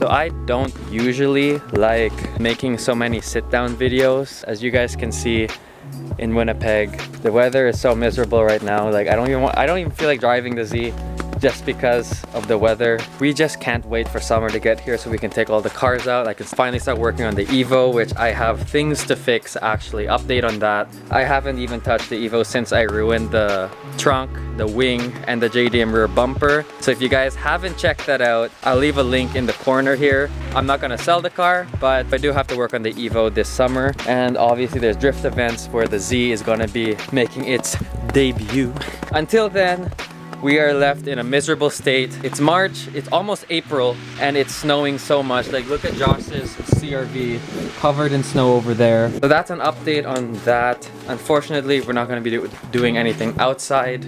So I don't usually like making so many sit-down videos. As you guys can see in Winnipeg, the weather is so miserable right now. Like I don't even feel like driving the Z just because of the weather. We just can't wait for summer to get here so we can take all the cars out. I can finally start working on the Evo, which I have things to fix actually. Update on that. I haven't even touched the Evo since I ruined the trunk, the wing, and the JDM rear bumper. So if you guys haven't checked that out, I'll leave a link in the corner here. I'm not gonna sell the car, but I do have to work on the Evo this summer. And obviously there's drift events where the Z is gonna be making its debut. Until then, we are left in a miserable state. It's March, it's almost April, and it's snowing so much. Like look at Josh's CRV covered in snow over there. So that's an update on that. Unfortunately, we're not gonna be doing anything outside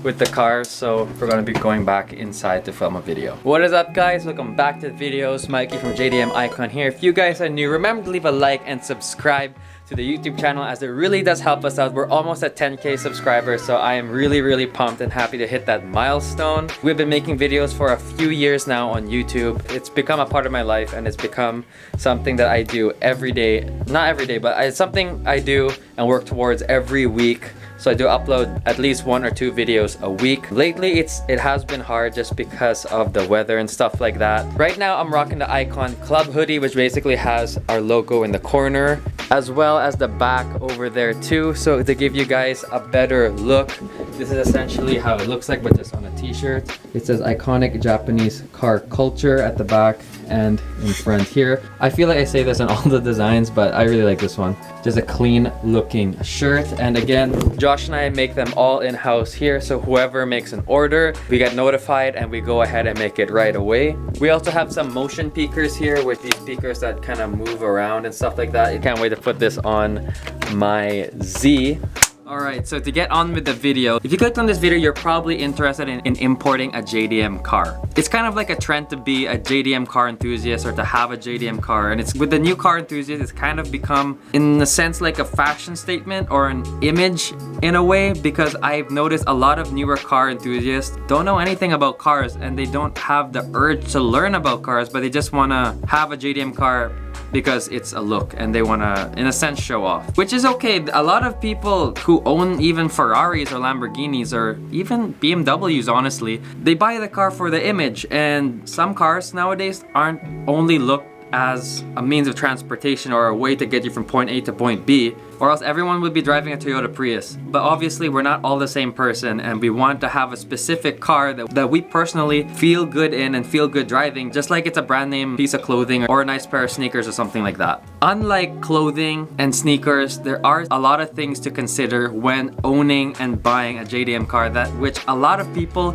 with the cars, so we're gonna be going back inside to film a video. What is up guys? Welcome back to the videos. Mikey from JDM Icon here. If you guys are new, remember to leave a like and subscribe to the YouTube channel as it really does help us out. We're almost at 10K subscribers, so I am really pumped and happy to hit that milestone. We've been making videos for a few years now on YouTube. It's become a part of my life and it's become something that I do every day. Not every day, but it's something I do and work towards every week. So I do upload at least 1 or 2 videos a week. Lately, it has been hard just because of the weather and stuff like that. Right now, I'm rocking the Icon Club hoodie, which basically has our logo in the corner, as well as the back over there too. So to give you guys a better look, this is essentially how it looks like, but just on a t-shirt. It says iconic Japanese car culture at the back and in front here. I feel like I say this on all the designs, but I really like this one. Just a clean looking shirt. And again, Josh and I make them all in-house here, so whoever makes an order, we get notified and we go ahead and make it right away. We also have some motion peakers here with these speakers that kind of move around and stuff like that. I can't wait to put this on my Z. Alright, so to get on with the video, if you clicked on this video, you're probably interested in importing a JDM car. It's kind of like a trend to be a JDM car enthusiast or to have a JDM car, and it's with the new car enthusiast, it's kind of become, in a sense, like a fashion statement or an image in a way, because I've noticed a lot of newer car enthusiasts don't know anything about cars and they don't have the urge to learn about cars, but they just want to have a JDM car because it's a look and they want to, in a sense, show off, which is okay. A lot of people who own even Ferraris or Lamborghinis or even BMWs, honestly, they buy the car for the image, and some cars nowadays aren't only looked as a means of transportation or a way to get you from point A to point B, or else everyone would be driving a Toyota Prius. But obviously we're not all the same person, and we want to have a specific car that we personally feel good in and feel good driving, just like it's a brand name piece of clothing or a nice pair of sneakers or something like that. Unlike clothing and sneakers, there are a lot of things to consider when owning and buying a JDM car which a lot of people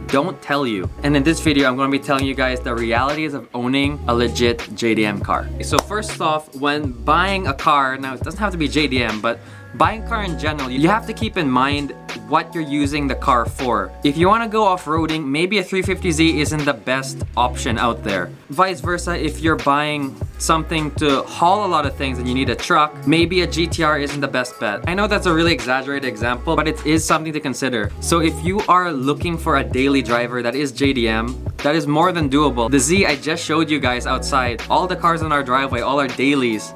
don't tell you. And in this video, I'm going to be telling you guys the realities of owning a legit JDM car. So first off, when buying a car, now it doesn't have to be JDM, but buying a car in general, you have to keep in mind what you're using the car for. If you want to go off-roading, maybe a 350Z isn't the best option out there. Vice versa, if you're buying something to haul a lot of things and you need a truck, maybe a GTR isn't the best bet. I know that's a really exaggerated example, but it is something to consider. So if you are looking for a daily driver that is JDM, that is more than doable. The Z I just showed you guys outside, all the cars on our driveway, all our dailies,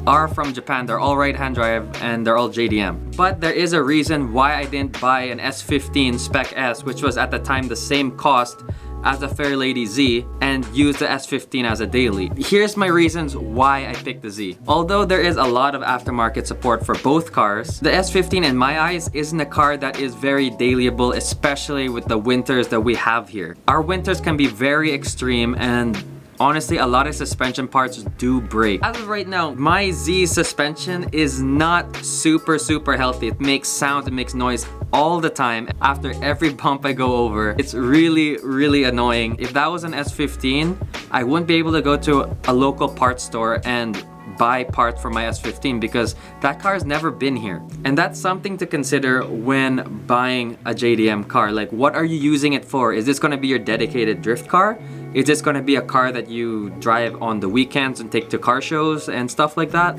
are from Japan. They're all right-hand drive and they're all JDM. But there is a reason why I didn't buy an S15 Spec S, which was at the time the same cost as a Fairlady Z, and use the S15 as a daily. Here's my reasons why I picked the Z. Although there is a lot of aftermarket support for both cars, the S15 in my eyes isn't a car that is very dailyable, especially with the winters that we have here. Our winters can be very extreme, and honestly, a lot of suspension parts do break. As of right now, my Z suspension is not super healthy. It makes sound, it makes noise all the time. After every bump I go over, it's really annoying. If that was an S15, I wouldn't be able to go to a local parts store and buy parts for my S15 because that car has never been here. And that's something to consider when buying a JDM car. Like, what are you using it for? Is this going to be your dedicated drift car? Is this going to be a car that you drive on the weekends and take to car shows and stuff like that?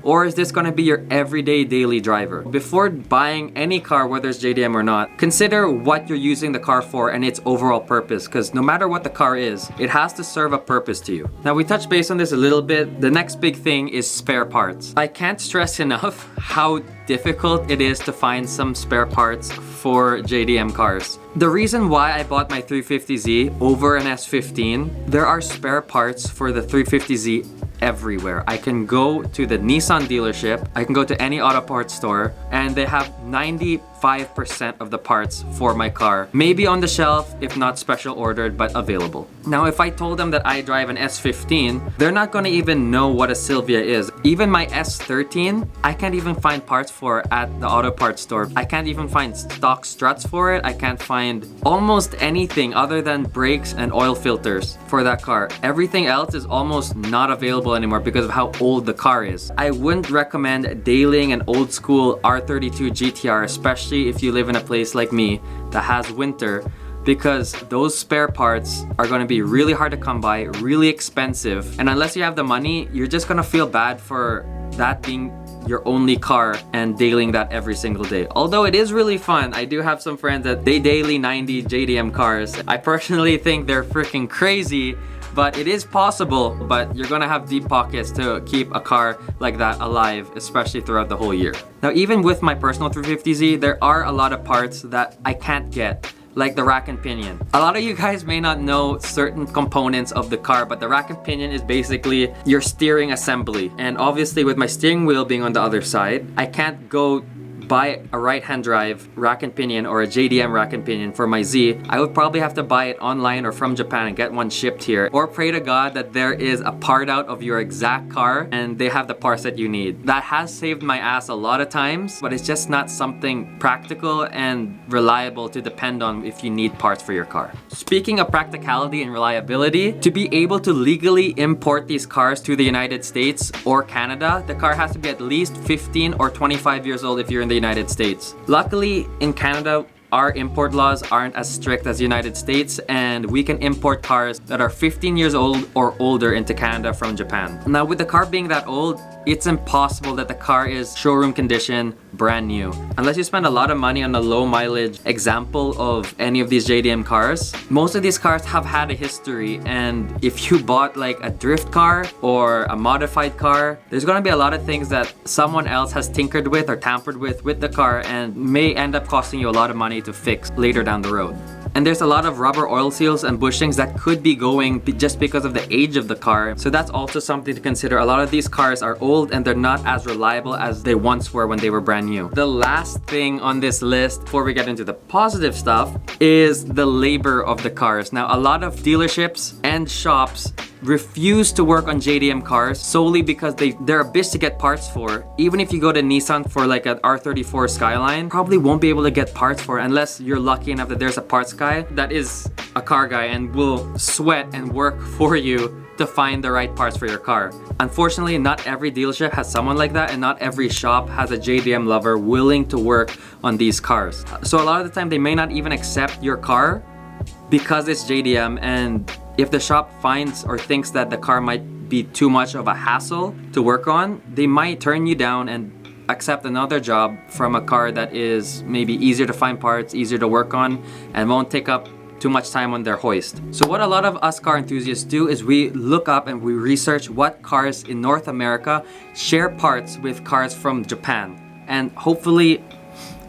Or is this gonna be your everyday daily driver? Before buying any car, whether it's JDM or not, consider what you're using the car for and its overall purpose, because no matter what the car is, it has to serve a purpose to you. Now we touched base on this a little bit. The next big thing is spare parts. I can't stress enough how difficult it is to find some spare parts for JDM cars. The reason why I bought my 350Z over an S15, there are spare parts for the 350Z everywhere. I can go to the Nissan dealership, I can go to any auto parts store, and they have 95% of the parts for my car. Maybe on the shelf, if not special ordered, but available. Now, if I told them that I drive an S15, they're not gonna even know what a Sylvia is. Even my S13, I can't even find parts for at the auto parts store. I can't even find stock struts for it. I can't find almost anything other than brakes and oil filters for that car. Everything else is almost not available anymore because of how old the car is. I wouldn't recommend dailing an old school R32 GTR, especially if you live in a place like me that has winter, because those spare parts are going to be really hard to come by, really expensive, and unless you have the money, you're just going to feel bad for that being your only car and dailing that every single day. Although it is really fun. I do have some friends that they daily 90 JDM cars. I personally think they're freaking crazy, but it is possible. But you're gonna have deep pockets to keep a car like that alive, especially throughout the whole year. Now, even with my personal 350Z, there are a lot of parts that I can't get, like the rack and pinion. A lot of you guys may not know certain components of the car, but the rack and pinion is basically your steering assembly. And obviously with my steering wheel being on the other side, I can't go buy a right-hand drive rack and pinion or a JDM rack and pinion for my Z. I would probably have to buy it online or from Japan and get one shipped here, or pray to God that there is a part out of your exact car and they have the parts that you need. That has saved my ass a lot of times, but it's just not something practical and reliable to depend on if you need parts for your car. Speaking of practicality and reliability, to be able to legally import these cars to the United States or Canada, the car has to be at least 15 or 25 years old if you're in the United States. Luckily, in Canada, our import laws aren't as strict as the United States, and we can import cars that are 15 years old or older into Canada from Japan. Now, with the car being that old, it's impossible that the car is showroom condition, brand new. Unless you spend a lot of money on a low mileage example of any of these JDM cars. Most of these cars have had a history, and if you bought like a drift car or a modified car, there's gonna be a lot of things that someone else has tinkered with or tampered with the car and may end up costing you a lot of money to fix later down the road. And there's a lot of rubber oil seals and bushings that could be going just because of the age of the car. So that's also something to consider. A lot of these cars are old and they're not as reliable as they once were when they were brand new. The last thing on this list before we get into the positive stuff is the labor of the cars. Now, a lot of dealerships and shops refuse to work on JDM cars solely because they're a bitch to get parts for. Even if you go to Nissan for like an R34 Skyline, probably won't be able to get parts for unless you're lucky enough that there's a parts guy that is a car guy and will sweat and work for you to find the right parts for your car. Unfortunately, not every dealership has someone like that, and not every shop has a JDM lover willing to work on these cars. So a lot of the time they may not even accept your car because it's JDM, and if the shop finds or thinks that the car might be too much of a hassle to work on, they might turn you down and accept another job from a car that is maybe easier to find parts, easier to work on, and won't take up too much time on their hoist. So what a lot of us car enthusiasts do is we look up and we research what cars in North America share parts with cars from Japan. And hopefully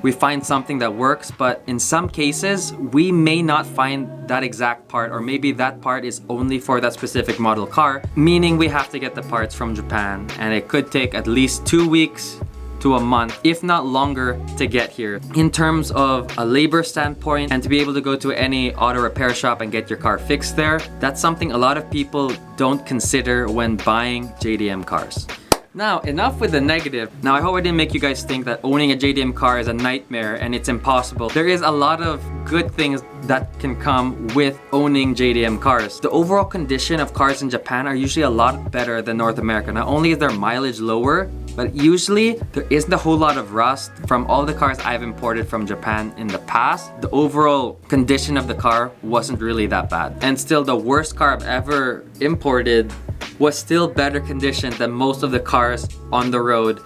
we find something that works, but in some cases, we may not find that exact part, or maybe that part is only for that specific model car, meaning we have to get the parts from Japan, and it could take at least 2 weeks to a month, if not longer, to get here. In terms of a labor standpoint, and to be able to go to any auto repair shop and get your car fixed there, that's something a lot of people don't consider when buying JDM cars. Now, enough with the negative. Now, I hope I didn't make you guys think that owning a JDM car is a nightmare and it's impossible. There is a lot of good things that can come with owning JDM cars. The overall condition of cars in Japan are usually a lot better than North America. Not only is their mileage lower, but usually there isn't a whole lot of rust. From all the cars I've imported from Japan in the past, the overall condition of the car wasn't really that bad. And still, the worst car I've ever imported was still better conditioned than most of the cars on the road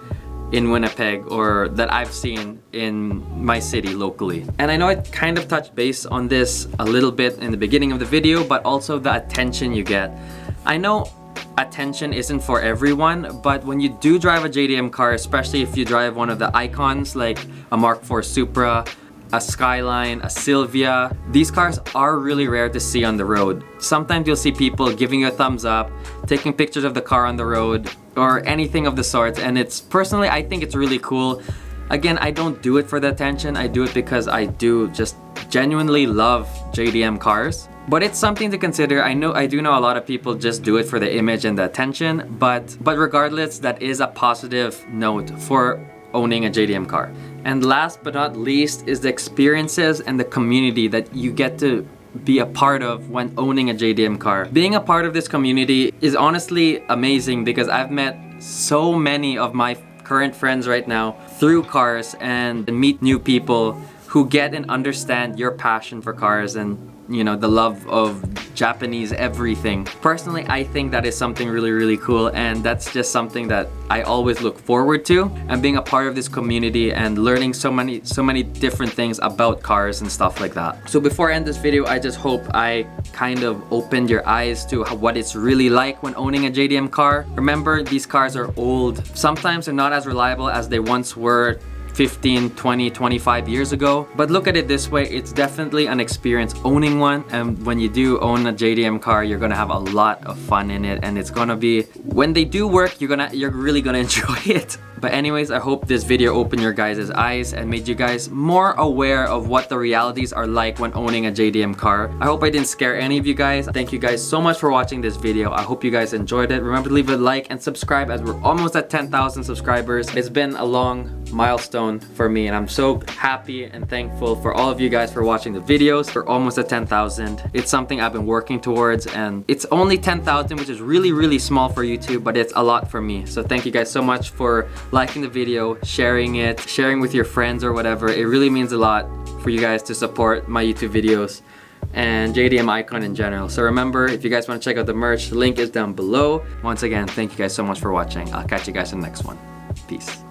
in Winnipeg, or that I've seen in my city locally. And I know I kind of touched base on this a little bit in the beginning of the video, but also the attention you get. I know attention isn't for everyone, but when you do drive a JDM car, especially if you drive one of the icons like a Mark IV Supra, a Skyline, a Silvia, these cars are really rare to see on the road. Sometimes you'll see people giving you a thumbs up, taking pictures of the car on the road, or anything of the sort, and it's personally, I think it's really cool. Again, I don't do it for the attention, I do it because I do just genuinely love JDM cars. But it's something to consider. I do know a lot of people just do it for the image and the attention, but regardless, that is a positive note for owning a JDM car. And last but not least is the experiences and the community that you get to be a part of when owning a JDM car. Being a part of this community is honestly amazing because I've met so many of my current friends right now through cars, and meet new people who get and understand your passion for cars and, you know, the love of Japanese everything. Personally, I think that is something really, really cool, and that's just something that I always look forward to, and being a part of this community and learning so many different things about cars and stuff like that. So before I end this video, I just hope I kind of opened your eyes to what it's really like when owning a JDM car. Remember, these cars are old. Sometimes they're not as reliable as they once were 15, 20, 25 years ago. But look at it this way, it's definitely an experience owning one, and when you do own a JDM car, you're gonna have a lot of fun in it, and it's gonna be, when they do work, you're really gonna enjoy it. But anyways, I hope this video opened your guys' eyes and made you guys more aware of what the realities are like when owning a JDM car. I hope I didn't scare any of you guys. Thank you guys so much for watching this video. I hope you guys enjoyed it. Remember to leave a like and subscribe, as we're almost at 10,000 subscribers. It's been a long milestone for me, and I'm so happy and thankful for all of you guys for watching the videos. We're almost at 10,000. It's something I've been working towards, and it's only 10,000, which is really, really small for YouTube, but it's a lot for me. So thank you guys so much for liking the video, sharing it, sharing with your friends or whatever. It really means a lot for you guys to support my YouTube videos and JDM Icon in general. So remember, if you guys want to check out the merch, the link is down below. Once again, thank you guys so much for watching. I'll catch you guys in the next one. Peace.